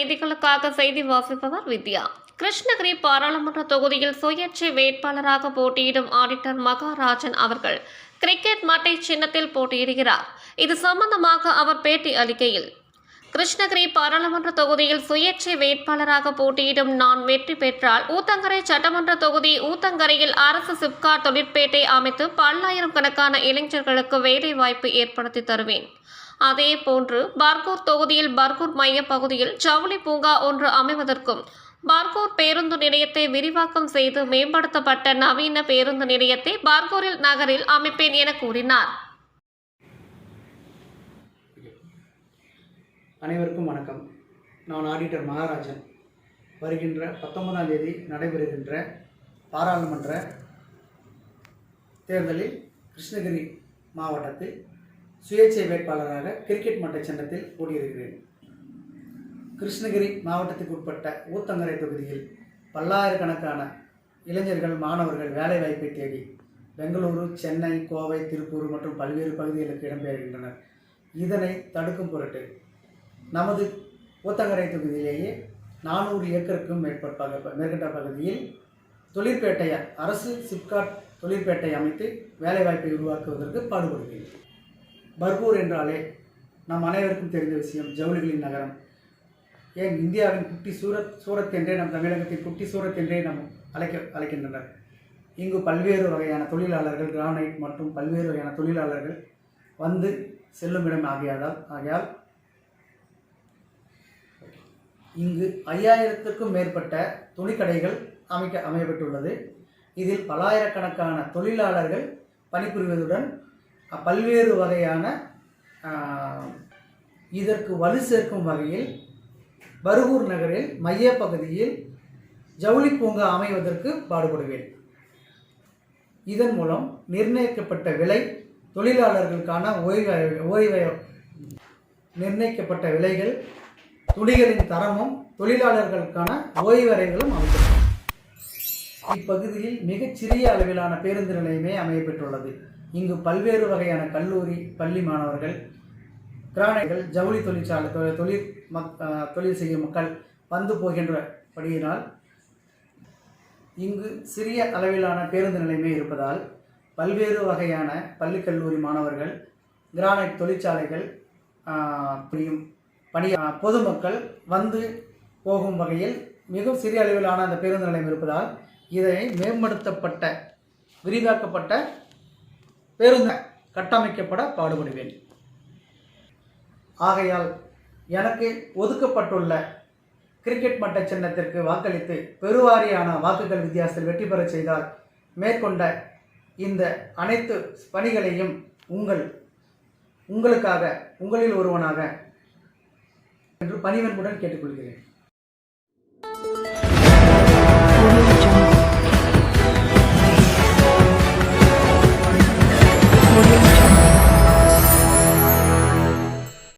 செய்திகளுக்காக செய்தி வாசிப்பவர் வித்யா. கிருஷ்ணகிரி பாராளுமன்ற தொகுதியில் சுயேட்சை வேட்பாளராக போட்டியிடும் ஆடிட்டர் மகாராஜன் அவர்கள் கிரிக்கெட் மட்டை சின்னத்தில் போட்டியிடுகிறார். இது சம்பந்தமாக அவர் பேட்டி அளிக்கையில், கிருஷ்ணகிரி பாராளுமன்ற தொகுதியில் சுயேட்சை வேட்பாளராக போட்டியிடும் நான் வெற்றி பெற்றால் ஊத்தங்கரை சட்டமன்ற தொகுதி ஊத்தங்கரையில் அரசு சிப்காட் தொழிற்பேட்டை அமைத்து பல்லாயிரம் கணக்கான இளைஞர்களுக்கு வேலை வாய்ப்பு ஏற்படுத்தி தருவேன். அதே போன்று பர்கூர் தொகுதியில் பர்கூர் மைய பகுதியில் ஜவுளி பூங்கா ஒன்று அமைவதற்கும், பர்கூர் பேருந்து நிலையத்தை விரிவாக்கம் செய்து மேம்படுத்தப்பட்ட நவீன பேருந்து நிலையத்தை பர்கூரில் நகரில் அமைப்பேன் என கூறினார். அனைவருக்கும் வணக்கம். நான் ஆடிட்டர் மகாராஜன். வருகின்ற 19ஆம் தேதி நடைபெறுகின்ற பாராளுமன்ற தேர்தலில் கிருஷ்ணகிரி மாவட்டத்தில் சுயேட்சை வேட்பாளராக கிரிக்கெட் மட்டை சின்னத்தில் போட்டியிடுகிறேன். கிருஷ்ணகிரி மாவட்டத்துக்கு உட்பட்ட ஊத்தங்கரை தொகுதியில் பல்லாயிரக்கணக்கான இளைஞர்கள், மாணவர்கள் வேலைவாய்ப்பை தேடி பெங்களூரு, சென்னை, கோவை, திருப்பூர் மற்றும் பல்வேறு பகுதிகளுக்கு இடம்பெயர்கின்றனர். இதனை தடுக்கும் பொருட்டு நமது ஊத்தங்கரை தொகுதியிலேயே 400 ஏக்கருக்கும் மேற்பட்ட பகுதியில் தொழிற்பேட்டையை அரசு சிப்காட் தொழிற்பேட்டை அமைத்து வேலைவாய்ப்பை உருவாக்குவதற்கு பாடுபடுகிறேன். பர்கூர் என்றாலே நம் அனைவருக்கும் தெரிந்த விஷயம், ஜவுளிகளின் நகரம். ஏன் இந்தியாவின் குட்டி சூரத் என்றே, நம் தமிழகத்தின் குட்டி சூரத் என்றே நாம் அழைக்கின்றனர். இங்கு பல்வேறு வகையான தொழிலாளர்கள், கிரானைட் மற்றும் பல்வேறு வகையான தொழிலாளர்கள் வந்து செல்லும் இடம் ஆகையால் இங்கு 5000க்கும் மேற்பட்ட துணிக்கடைகள் அமையப்பட்டுள்ளது. இதில் பல்லாயிரக்கணக்கான தொழிலாளர்கள் பணிபுரிவதுடன் பல்வேறு வகையான இதற்கு வலு சேர்க்கும் வகையில் பர்கூர் நகரில் மைய பகுதியில் ஜவுளி பூங்கா அமைவதற்கு பாடுபடுவேன். இதன் மூலம் நிர்ணயிக்கப்பட்ட விலை, தொழிலாளர்களுக்கான நிர்ணயிக்கப்பட்ட விலைகள், துணிகளின் தரமும், தொழிலாளர்களுக்கான ஓய்வறைகளும் அமைக்கப்படும். இப்பகுதியில் மிகச்சிறிய அளவிலான பேருந்து நிலையமே அமையப்பெற்றுள்ளது. இங்கு பல்வேறு வகையான கல்லூரி, பள்ளி மாணவர்கள், கிரானைட்கள், ஜவுளி தொழிற்சாலை தொழில் செய்யும் மக்கள் வந்து போகின்றபடியினால் இங்கு சிறிய அளவிலான பேருந்து நிலையமே இருப்பதால் பல்வேறு வகையான பள்ளி, கல்லூரி மாணவர்கள், கிரானைட் தொழிற்சாலைகள் பொதுமக்கள் வந்து போகும் வகையில் மிக சிறிய அளவிலான அந்த பேருந்து நிலையம் இருப்பதால் இதனை மேம்படுத்தப்பட்ட, விரிவாக்கப்பட்ட பேருந்து கட்டமைக்கப்பட பாடுபடுவேன். ஆகையால் எனக்கு ஒதுக்கப்பட்டுள்ள கிரிக்கெட் மட்டை சின்னத்திற்கு வாக்களித்து பெருவாரியான வாக்குகள் வித்தியாசத்தில் வெற்றி பெற செய்தால் மேற்கொண்ட இந்த அனைத்து பணிகளையும் உங்களுக்காக, உங்களில் ஒருவனாக என்று பணிவன்புடன் கேட்டுக்கொள்கிறேன்.